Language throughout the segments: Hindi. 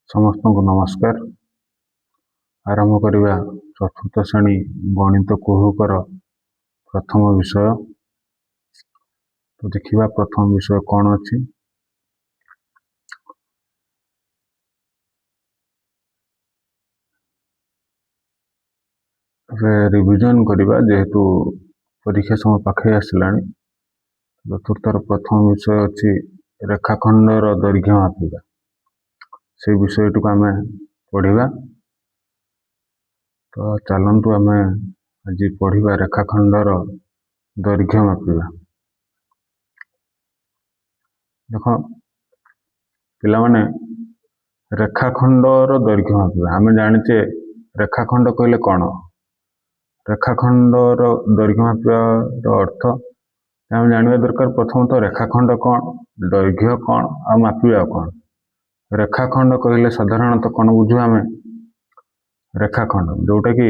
समस्त को नमस्कार। आरंभ करिबा चतुर्थ श्रेणी गणित कुहुकर प्रथम विषय। तो देखिबा प्रथम विषय कौन अछि। रिविजन करिबा जेहेतु परीक्षा समय पाखे आसिलानी। चतुर्थर प्रथम विषय अछि रेखाखंडर दैर्घ्य मापिबा। से विषयटू आम पढ़ा। तो चलतु आम आज पढ़ा रेखाखंडर दैर्घ्य मापिबा। देख पिला माने रेखाखंडर दैर्घ्य मापिबा। आम जानिचे रेखाखंड कहले कौन। रेखाखंडर दैर्घ्य मापिबार अर्थ आम जानवा दरकार। प्रथम तो रेखाखंड कौन, दैर्घ्य कौन आ मापिबा कौन। रेखाखंड कहले साधारणतः कौन बुझू आम। रेखाखंड जोटा कि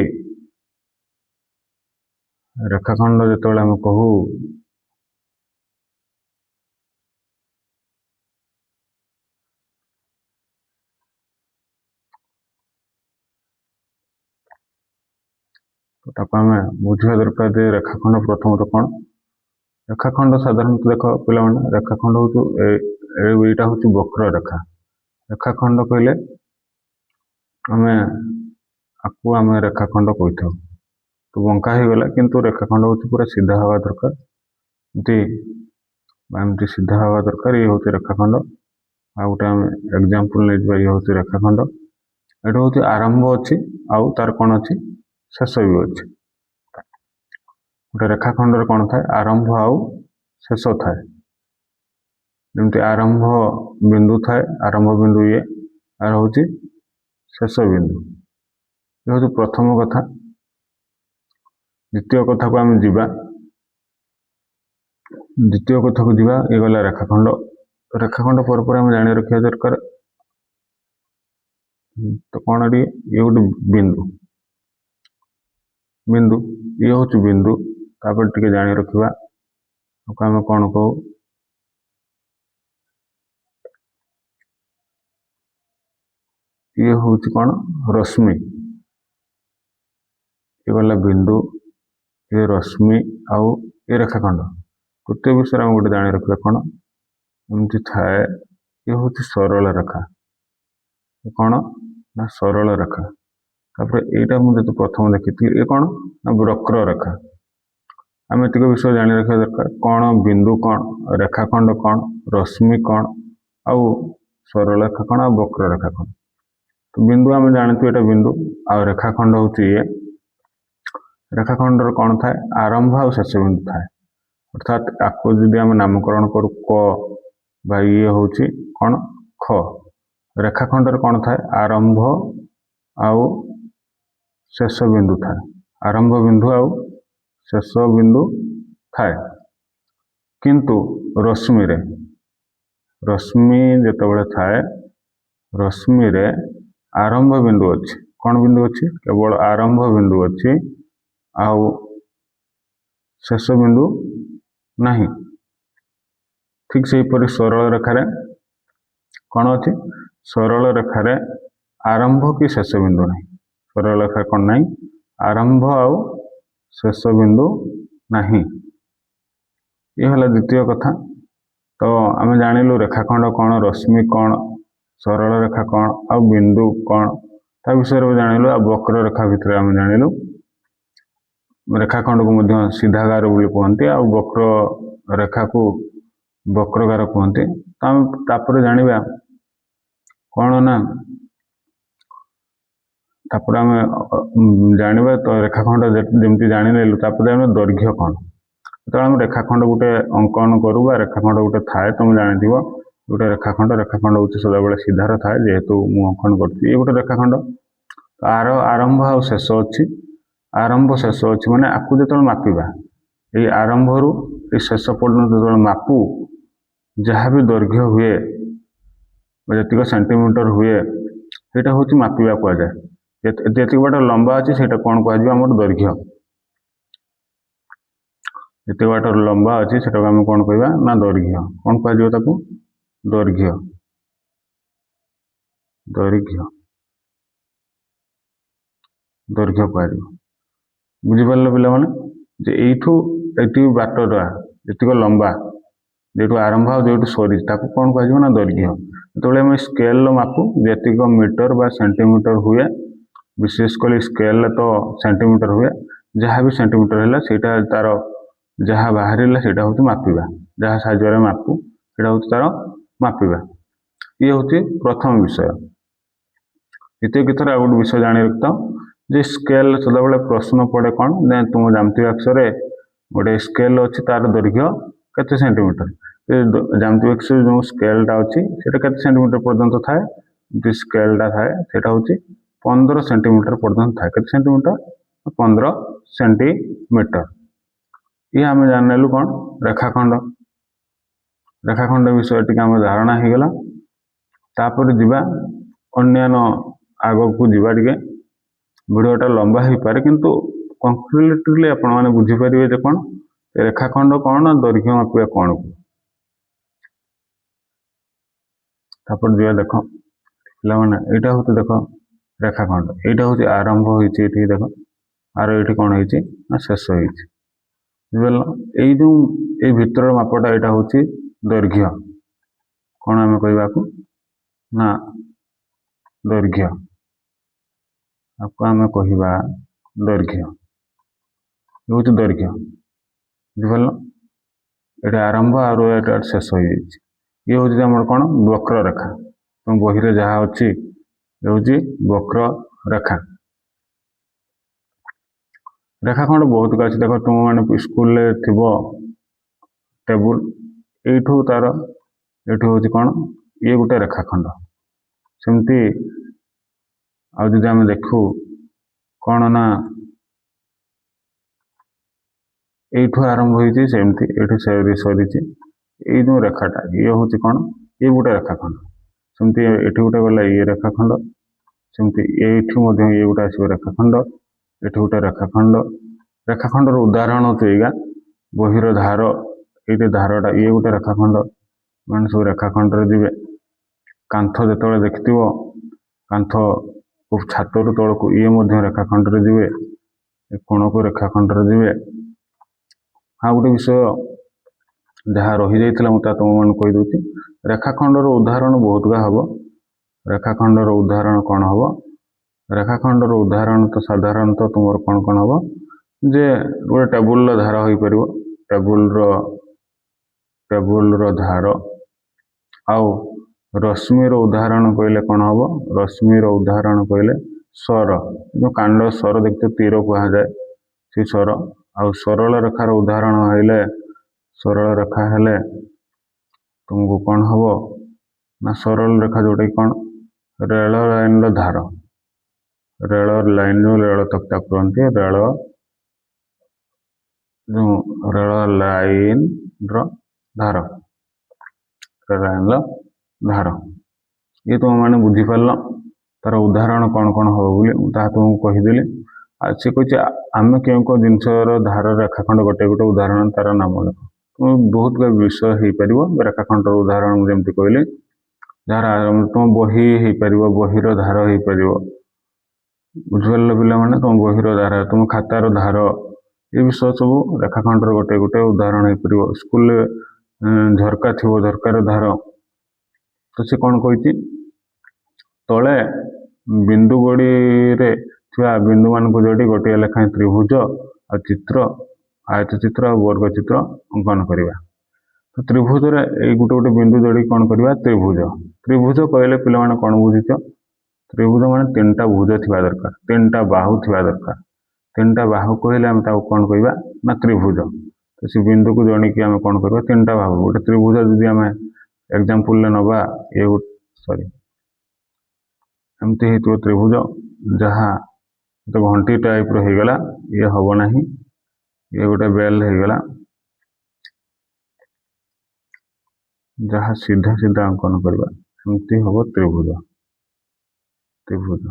रेखाखंड जो आम कहू तो आम बुझा दरकार जे रेखाखंड प्रथम तो कौन। रेखाखंड साधारणतः देख पिला रेखाखंड होटा हूँ वक्र रेखा। रेखाखंड कहले आम रेखाखंड कही था। तो बंका हो गला किंतु रेखाखंड हूँ पूरा सीधा हवा दरकार। एमती सीधा हवा दरकार। ये हूँ रेखाखंड। आ गोटे आम एग्जांपल नहीं ये हूँ रेखाखंड। ये हूँ आरंभ अच्छी आउ तार कौन अच्छी शेष भी अच्छी। गोटे रेखाखंड कौन थाए आरंभ आउ शेष थाए। जमती आरंभ बिंदु थाए आरंभ बिंदु ये आर हूँ शेष बिंदु। ये हूँ प्रथम कथा। द्वितीय कथा को आम जीवा। द्वितीय कथा को जीवा ये गला रेखाखंड। रेखाखंड पर आम जानी रखा दरकार तो कौन ये गोटे बिंदु। बिंदु ये हूँ बिंदु। तापर टिके जानी रखा आम कौन कहू ये हूँ कौन रश्मि। ये गला बिंदु ये रश्मि आउ ये रेखाखंड। तृतीय विषय आम गोटे जानी रखा कौन एमती थाए ये हूँ सरल रेखा। कौन ना सरल रेखा। तापर एटा मुझे प्रथम देखी ये कौन ना वक्र रेखा। आम एतिक विषय जानी रखा दरकार कौन बिंदु कौन रेखाखंड कौन रश्मि कौन आउ सरल रेखा कौन आ वक्र रेखा कौन। तो बिंदु आम जानते एटा बिंदु आ रेखाखंड हूँ ये। रेखाखंड कौन थाए आरंभ आ शेष बिंदु थाए। अर्थात आपको जदि आम नामकरण करूँ क बा ये हूँ कौन ख। रेखाखंड कौन थाए आरंभ आउ शेष बिंदु थाए। आरंभ बिंदु आउ शेष बिंदु थाए। किंतु रश्मि रे रश्मि जितेबाला थाए रश्मि रे आरंभ बिंदु अच्छी। कौन बिंदु अच्छी केवल आरंभ बिंदु अच्छी आउ शेष बिंदु नहीं। ठीक से परि सरल रेखारे कौन अच्छी सरल रेखारे आरंभ कि शेष बिंदु नहीं। सरल रेखा कौन नहीं आरंभ आउ शेष बिंदु नहीं। ये है द्वितीय कथा। तो आम जानिलु रेखाखंड कौन रश्मि कौन सरल रेखा कौन आ बिंदु कौन ता विषय में जानिलु। आ वक्र रेखा भितर आम जानिलु रेखाखंड को मध्य सीधागार बोली कहते आ वक्र रेखा को वक्रगार कहते। तो आम तापर जानिबा कौन ना तापर आम जानिबा तो रेखाखंड जमती जानी नेलु तापर आम दैर्घ्य कौन। तो आम रेखाखंड गोटे अंकन करू बा रेखाखंड गोटे थाए तुम जानी गोटे रेखाखंड रेखाखंड हूँ सदाबले सीधार थाए जेहेतु मु अंकन करती गोटे रेखाखंड। आर आरंभ आ शेष अच्छी आरंभ शेष अच्छी माने आपको जो मापिबा ये आरंभ रु शेष पर्यटन जो मापू जहाँ भी दैर्घ्य हुए जी सेंटीमीटर हुए ସେଇଟା हूँ मापिबा कहुए। जी बाट लंबा अच्छी से कौन कह दैर्घ्य। जिते बाट लंबा अच्छी से आम कौन कह ना दैर्घ्य। कौन कह दैर्घ्य। दैर्घ्य दैर्घ्य कह बुझिपारे पिला जे यू ये बाटटा जी लंबा जो आरंभ जो सरी ताकू कौन कह ना दैर्घ्य जो स्केल मापू जी मीटर बा सेंटीमीटर हुए विशेषकर स्केल तो सेंटीमीटर हुए जहाँ भी सेंटीमीटर है ସେଇଟା तार जहाँ बाहर ସେଇଟା हूँ मापिबा जहाँ साहाଯ୍य मापू ସେଇଟା हूँ तार मापिबा ये हूँ प्रथम विषय। द्वितीय किथर आ गोटे विषय जानी रखता जे स्केल सदाबले प्रश्न पड़े कौन ना तुम जामती अक्षर गोटे स्केल अच्छी तार दैर्घ्य केते सेंटीमीटर जामती अक्षर जो स्केलटा अच्छी से केते सेंटीमीटर पर्यंत थाए स्केलटा थाए सेटा हूँ 15 सेंटीमीटर पर्यंत थाए केते सेंटीमीटर 15 सेंटीमीटर। ये आम जान कौन रेखाखंड रेखाखंड विषय टी आम धारणा हो गला तापर जीवा अन्यान्य आग को जीवा टे भिडियोटा लंबा हो पारे किंतु कंक्रीटली आपण मैंने बुझीपारे जे कौन रेखाखंड कौन दैर्घ्य मापिया कौन को तापर जीवा देख पे यहाँ हूँ देख रेखाखंड यहाँ हूँ आरंभ होती देख आर ये कौन होती शेष होती बुझल ये भितर मापटा यहाँ हूँ दैर्घ्य कौन आम कहवा ना दैर्घ्य आपको आम कहवा दैर्घ्य हूँ दैर्घ्य बुझल ये आरंभ और ये शेष हो ये हूँ आम कौन वक्र रेखा तुम बही जहाँ अच्छी ये हूँ वक्र रेखा रेखाखंड बहुत अच्छी देख तुम मैंने स्कूल थी टेबुल यू तार ये हूँ कौन ये गोटे रेखाखंड सेमती आम देखू कौन ना यू आरंभ होती सेमती ये सरी ये जो रेखाटा ये हूँ कौन ये गोटे रेखाखंड सेमती ये गोटे गला ये रेखाखंड सेमती ये गोटे आसो रेखाखंड ये गोटे रेखाखंड रेखाखंडर उदाहरण तो ये बहीर धार ये धारटा ये गोटे रेखाखंड मैंने सब रेखाखंड जी कांथ जो देखि कांथ छात तौक ये रेखाखंड जी कोण को रेखाखंड जी हाँ गोटे विषय जहाँ रही जाइए मुझे तुम मैंने कहीदे रेखाखंडर उदाहरण बहुत गा हम रेखाखंडर उदाहरण कौन हम रेखाखंडर उदाहरण तो साधारणतः तुम कौन कौन हम जे गोटे टेबुल धार हो पार टेबुल धार आउ रश्मिर उदाहरण कहले कौन हम रश्मिर उदाहरण कहले स्वर जो कांड स्वर देखते तीर कह जाए से स्वर आउ सरल रेखार उदाहरण है सरल रेखा हेले तुमको कौन हम ना सरल रेखा जोटा कौन रेल लाइन धार रेल लाइन रेल तख्ता कहते रेल जो रेल लाइन धार लाइन धार ये तुम मैंने बुझीपार तार उदाहरण कौन कौन हम बोली तुमको कहीदेली सी कह आम क्यों कौ जिनसर धार रेखाखंड गोटे गोटे उदाहरण तार नाम लिख तुम बहुत विषय हो पार रेखाखंडर उदाहरण जमी कहली जार तुम बही हो पार बहीर धार हो पार बुझिपार पिला माने तुम बहीर धार तुम खातार धार ये विषय सब रेखाखंडर गोटे गोटे उदाहरण हो पार स्कूल झरका थी झरकार धार तो सी कौन कही तले बिंदु गोड़ी रे बिंदु मान को जोड़ी गोटे लेखाएं त्रिभुज आ चित्र आयत चित्र और वर्ग चित्र अंकन करवा तो त्रिभुज रे गोटे गोटे बिंदु जोड़ी कौन करवा त्रिभुज त्रिभुज कहले पिला माने कौन बुझीच त्रिभुज माने 3टा भुज थिबा दरकार 3टा बाहु थिबा दरकार 3टा बाहु कहले हम ताको कौन कहवा ना त्रिभुज तो से बिंदु को जोड़ी कि आम कौन करवा 3टा बाहु गोटे त्रिभुज यदि आम एग्जांपल ले नबा ये सॉरी एमती हो त्रिभुज जहाँ तो घंटी टाइप रो गला ये हम ना ये गोटे बेल हो गला जहाँ सीधा सीधा अंकन करवा एमती हम त्रिभुज त्रिभुज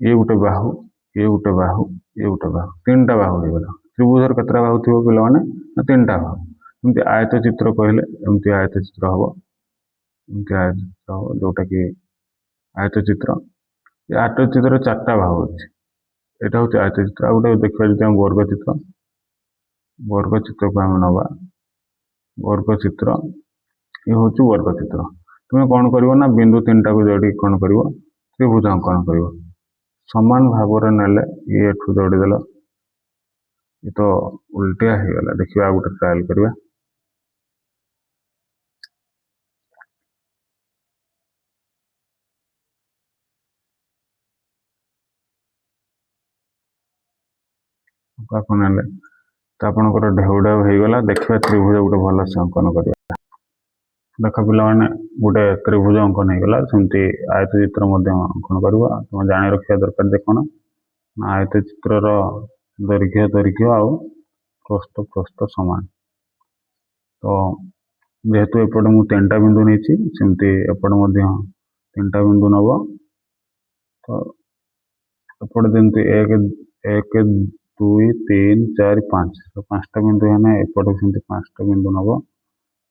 ये गोटे बाहु ये गोटे बाहु ये गोटे बाहु 3टा बाहु हो गला त्रिभुजर केतटा बाहु थी पे 3टा बाहु एमती आयत चित्र कहले एमती आयत चित्र हम एमती आयत चित्र हम जोटा कि आयत चित्र। ये आयत चित्र चार्टा भाग अच्छे। यहाँ हूँ आयत चित्र। आ गए देखा जो वर्ग चित्र, वर्ग चित्र को आम नवा वर्ग चित्र। ये हूँ वर्ग चित्र। तुम्हें कौन कर बिंदु तीन टाक जोड़ कौन कर त्रिभुज अंकन कर समान भाव ने ये जोड़ीदेल। ये तो उल्टिया हो गला। देखिए गोटे ट्रायल करवा। आपणकर ढेउढा होगला। देखिए त्रिभुज गोटे भल से अंकन करवा। देख पे गोटे त्रिभुज अंकन होगला। सेमती आयत चित्र अंकन करवा। तुम जाणी रखा दरकार देखना आयत चित्र दैर्घ्य दैर्घ्य आउ प्रस्थ प्रस्थ समान। तो जेहेतु एपटे मुझे तीन टा बिंदु नहीं सेमती एपटे तीन टा बिंदु नब। तो एपटे जमी एक एक दुई तीन चार पाँच पाँचटा बिंदु है एपटे सेमती पाँचटा बिंदु नब।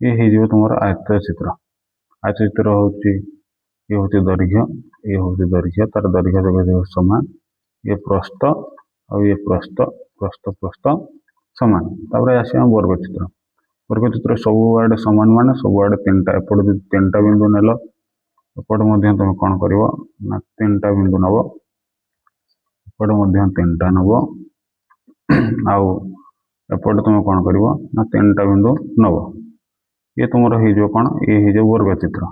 ये हो तुम आयत चित्र। आयत चित्र हूँ ये हूँ दैर्घ्य, ये हूँ दैर्घ्य तार दैर्घ्य दैर्घ्य समान। ये प्रस्थ और ये प्रस्थ प्रस्थ प्रस्थ समान। तापर आसिया वर्ग चित्र। वर्ग चित्र सब आड़े समान मान सब आड़े तीन टा एपटे तीन टा बिंदु नेल एपटे तुम कौन कर तीन टा बिंदु नब एपटे तीन टा नब आउ एपटे तुम कौन कर तीन टा बिंदु नब। ये तुम हो कौन ये हो वर्ग चित्र।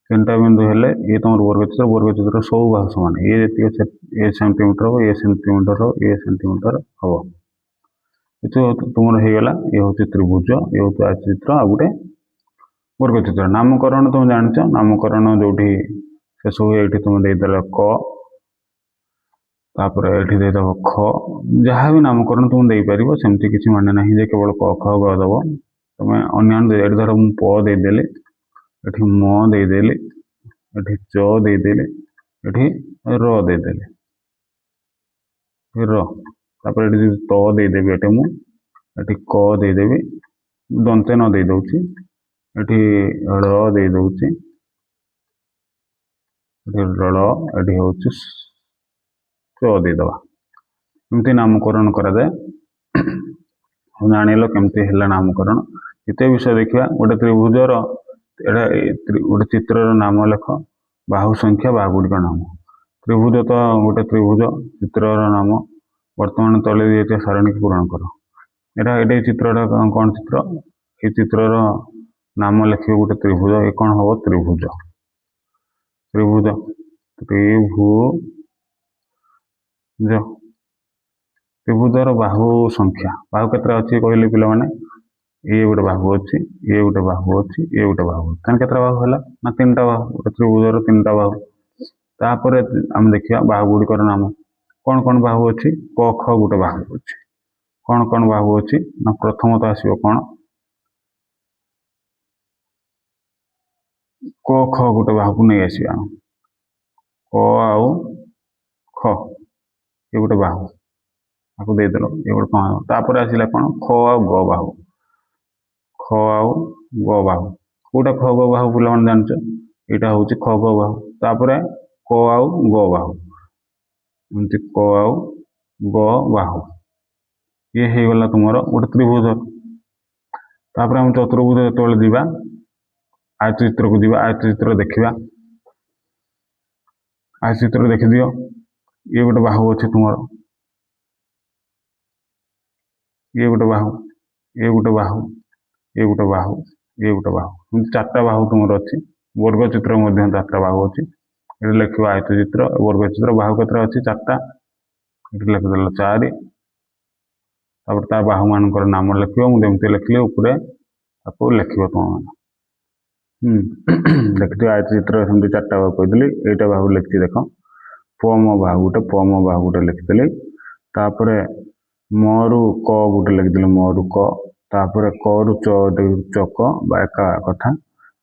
तीन टा बिंदु हेले ये तुम वर्ग चित्र। वर्ग चित्र सब बाहु समान। ये ये सेंटीमीटर हो ये सेंटीमीटर हो ये सेंटीमीटर हम। ये तुम होगला। ये हूँ त्रिभुज, ये हूँ आयत चित्र आ गए वर्ग चित्र। नामकरण तुम जानच नामकरण जो शेष हुए ये तुम देदेल क तापर ये देदेव ख। जहाँ भी नामकरण तुम देपर सेमती किसी माने ना केवल क ख ग दब। तुम अन्य धर मुझे प देदेली ये म देदेली ये च देदेली ये र देदेली र ये त देदेवी ये मुझे क देदेवी दंते न दे दूची ये ड़ दे दूची ड़ ये हूँ च देदवा। एमती नामकरण कराए। जान केमती है नामकरण। द्वितीय विषय देखा गोटे त्रिभुजर गोटे चित्र नाम लेख बाहु संख्या बाहुगुड़िक नाम। त्रिभुज तो गोटे त्रिभुज चित्र नाम वर्तमान तले दिए सारणी की पूरण कर। यहाँ ये चित्र कौन चित्र ये चित्र नाम लिखे गोटे त्रिभुज। ये कौन हम त्रिभुज त्रिभुज त्रिभुज त्रिभुजर बाहु संख्या बाहु केतटा अच्छी कहले पिला माने ये गोटे बाहु अच्छी ये गोटे बाहु अच्छी ये गोटे बाहु अच्छी केतटा बाहु है ना तीन टा बाहु। गोटे त्रिभुजर तीन टा बाहु। तापर आम देखिए बाहु गुड़िकर नाम कौन कौन बाहु अच्छी क ख गोटे बाहु अच्छी। कौन कौन बाहु अच्छी ना प्रथम तो आसो कौन क ख गोटे बाहु को नहीं आसिया क आउ ख ये गोटे बाहु आपको देदेल ये गोटे कौन। तापर आसला कौन ख आउ ग बाहु ख आउ ग बाहु कौटा ख ग बाहु पिला जानच यहाँ हूँ ख ग बाहु। तापर क आउ ग बाहु एमती क आउ ग बाहु ये हो गला तुम गोटे त्रिभुज। तापर आम चतुर्भुज जो जावा आयत चित्र को जावा आयत चित्र देखा आयत चित्र देखीदि ये गोटे बाहु अच्छे तुम ये गोटे बाहु ये गोटे बाहु ये गोटे बाहु ये गोटे बाहु चार्टा बाहु तुम अच्छी। वर्ग चित्र चार्टा बाहु अच्छी। ये लिख आयत चित्र वर्ग चित्र बाहु केतटा अच्छी चार्टा ये लिखिदेल 4। तापर तार बाहु मानकर नाम लिख मुझे लिखली उपरे आपको लिख तुम देखिए आयत चित्र सेमती चार्टा बाहु कहदी यहाँ बाहु लिखी देख पम बाहु गोटे लिखिदेली। तापर मरु क गोटे लिखिदेली मरु क। तापर करु चक बा एका कथा।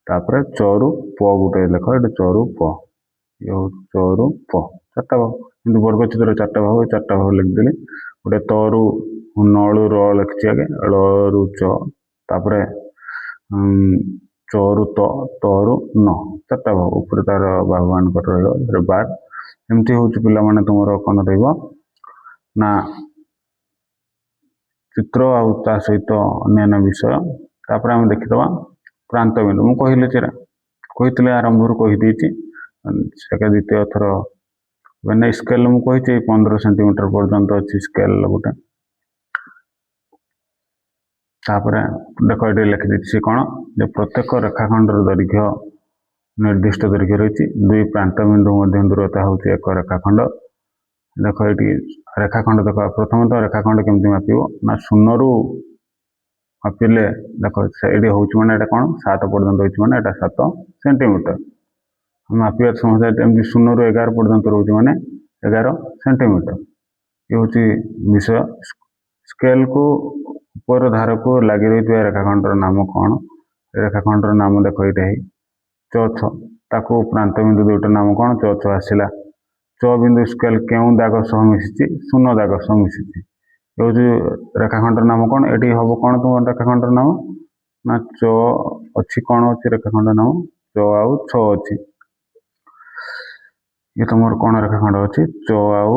तापर चरु प गोटे लिख ये चरु प ये चरु प चार्टा बाहु कि वर्ग चित्र चार्टा बाहु चार्टा बाहु लिखिदेली। गोटे तरु नलु र लिखी आगे लरु च। तापर चरु त तरु न चार्टा भाग ऊपर तार बाहु मान बार एमती हूँ पिला माने तुम कौन रहा चित्र आ सहित अन्य विषय तापर आम देखीदवा प्रांत बिंदु मुझे कहली चेरा कही आरंभ कहीदे सेटा द्वितीय थर मैंने स्केल मुझे 15 सेंटीमीटर पर्यंत अच्छी स्केल गोटे तापर देख ये लिखी कौन जो प्रत्येक रेखाखंडर दैर्घ्य निर्दिष्ट दैर्घ्य रही दुई प्रांत बिंदु मध्य दूरता हूँ एक रेखाखंड देख ये रेखाखंड देख प्रथम तो रेखाखंड केमती मापिब ना 0 रु मापिले देख ये हूँ मैंने कौन 7 पर्यंत हो मैंने 7 सेंटीमीटर मापिया समस्या एमती 0 रु 11 पर्यंत रोचे मैंने 11 सेंटीमीटर ये हूँ विषय स्केल को ऊपर धार को लगी रही रेखाखंडर नाम कौन रेखाखंडर नाम देख ये चौछ ताकू प्रांत बिंदु दुईटा नाम कौन चौछ आसला च बिंदु स्केल क्यों दाग सह मिसी 0 दाग सह मिसी ये हूँ रेखाखंडर नाम कौन ये हम कौन तुम रेखाखंडर नाम ना च अच्छी कौन अच्छी रेखाखंड नाम च आउ छ अच्छी ये तुम कौन रेखाखंड अच्छी च आउ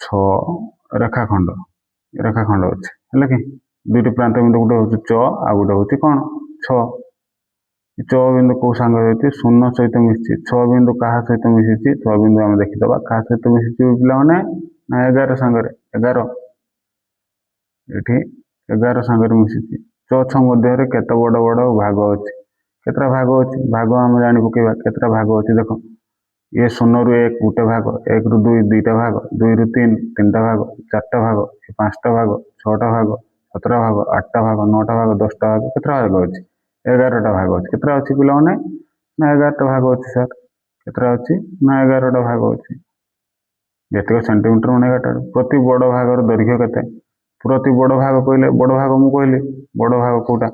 छ रेखाखंड अच्छे है कि दुईट प्रांत बिंदु गोटे हूँ च आ गोटे हूँ कौन छ च बिंदु कौ सांग रही 0 सहित मिसी 6 बिंदु क्या सहित मिसी 6 बिंदु आम देखीदबा क्या सहित मिसी पिला ना 11 सांगे 11 ये 11 सांगे मिसी च मध्य केते बड़ बड़ भाग अच्छी केतरा भाग अच्छी भाग आम जाणी पकेबा केतरा भाग अच्छी देख ये 0 रु 1 गोटे भाग 1 रु 2 2टा भाग 2 रु 3 3टा भाग 4टा भाग 5टा भाग 6टा भाग 7टा भाग 8टा भाग 9टा भाग 10टा भाग केतरा भाग अच्छी 11टा भाग अच्छी केतरा अच्छी पिला ना 11टा भाग अच्छी सर केतरा अच्छी ना 11टा भाग अच्छी जितक सेंटीमीटर मैंने 11टा प्रति बड़ भागर दैर्घ्य केते प्रति बड़ भाग कहले बड़ भाग मुझे कहली बड़ भाग कौटा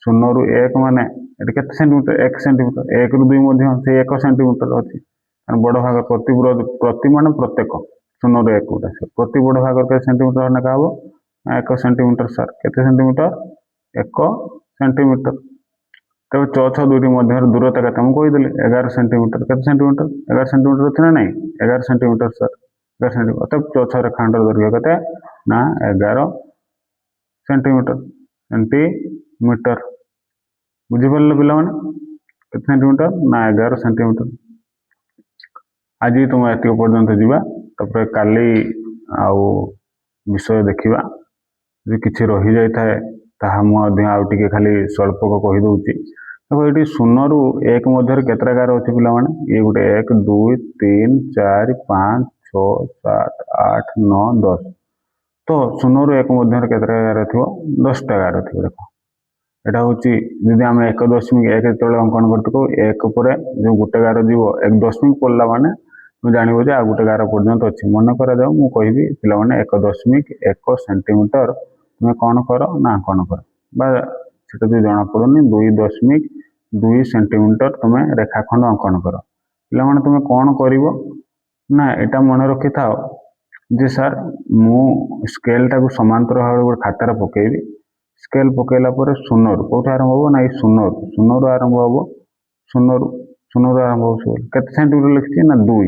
0 रु 1 माने ये केते सेंटीमीटर 1 सेंटीमीटर 1 रु 2 से 1 सेंटीमीटर अच्छी बड़ भाग प्रति मान प्रत्येक 0 रु 1 कौटा प्रति बड़ भाग के सेंटीमीटर ना हम 1 सेंटीमीटर सर केते सेंटीमीटर 1 सेंटीमीटर तब चौछ दुईटी मध्य दूरता के कहीदेली 11 सेंटीमीटर के सेंटीमीटर 11 सेंटीमीटर अच्छे ना नहीं 11 सेंटीमीटर सर 11 सेंटीमीटर तब चौछ रेखाखंडर दैर्घ्य के ना 11 सेंटीमीटर बुझीपार पिला के सेंटीमीटर ना 11 सेंटीमीटर आज तुम एत पर्यंत जापर काली आउ विषय देखा जो किसी रही जाए मुझे आउ टे खाली स्वल्पक कहीदे देखो ये 0 रु 1 मध्य केतरा गार अच्छे पिला ये गोटे 1 2 3 4 5 6 7 8 9 10 तो 0 रु 1 मध्य केतरा गार थो 10टा गार थी देख यहाँ हूँ जदि आम 1.1 जो अंकन करते 1 पर जो गोटे गार जीव 1 दशमिक पड़ा माने तुम जानव आ गोटे गार पर्यंत अच्छी मन कर मुझे कहि पे 1.1 सेंटीमीटर तुम्हें कौन कर ना अंकन कर से जना पड़ूनी 2.2 सेंटीमीटर तुम्हें रेखाखंड अंकन कर पे तुम्हें कौन कर ना यहाँ मन रखी था जे सर मु स्केल टाक समांतर भाव गोटे खातार पकेबी स्केल पकेला 0 रु कौट आरंभ हम ना 0 रु आरंभ हम 0 रु आरंभ हो केते सेंटीमीटर लिखी ना 2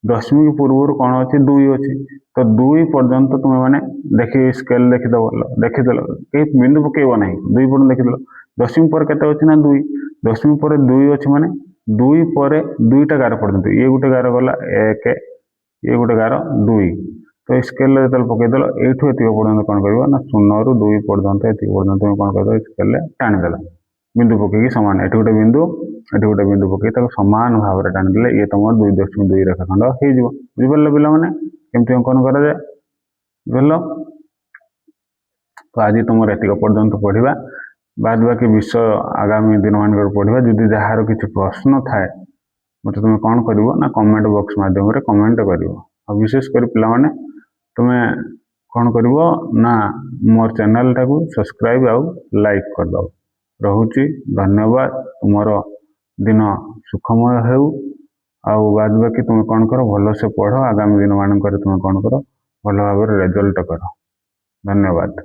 दशमिक पूर्व कौन अच्छी 2 अच्छी तो 2 पर्यंत तुम्हें मैंने देखी स्केल देखीदेल कहीं बिंदु पकेब ना 2 पर्यंत देखीदेल दशमिक पर केते अच्छी ना 2 दशमिक पर 2 अच्छी माने 2 पर 2टा गार पर्यंत ये गोटे गार गला 1 ये गोटे गार 2 तो स्केल जो पकईदेल यू एत पर्यंत कौन कर ना 0 रु 2 पर्यंत ये पर्यंत तुम कौन कर स्केल टाणीदेल बिंदु पकईकी सामान ये गोटे बिंदु पकई सामान भाव में टाणीदे ये तुम 2.2 रेखाखंड हो बुझिपारे पिला केमती अंकन कराए बुझल तो आज तुम एतिक पर्यंत पढ़ा बाद बाकी विषय आगामी दिन मान पढ़ा जदि जार किसी प्रश्न थाए मत तुम कौन कर ना कमेंट बॉक्स मध्यम कमेंट कर विशेषकर पे तुम्हें कौन कर ना मोर चैनल टाक सब्सक्राइब आउ लाइक करदो रोची धन्यवाद तुमर दिन सुखमय हो आउ बाद बाकी तुम कौन कर भल से पढ़ आगामी दिन मान तुम कौन कर भल भाव रिजल्ट कर धन्यवाद।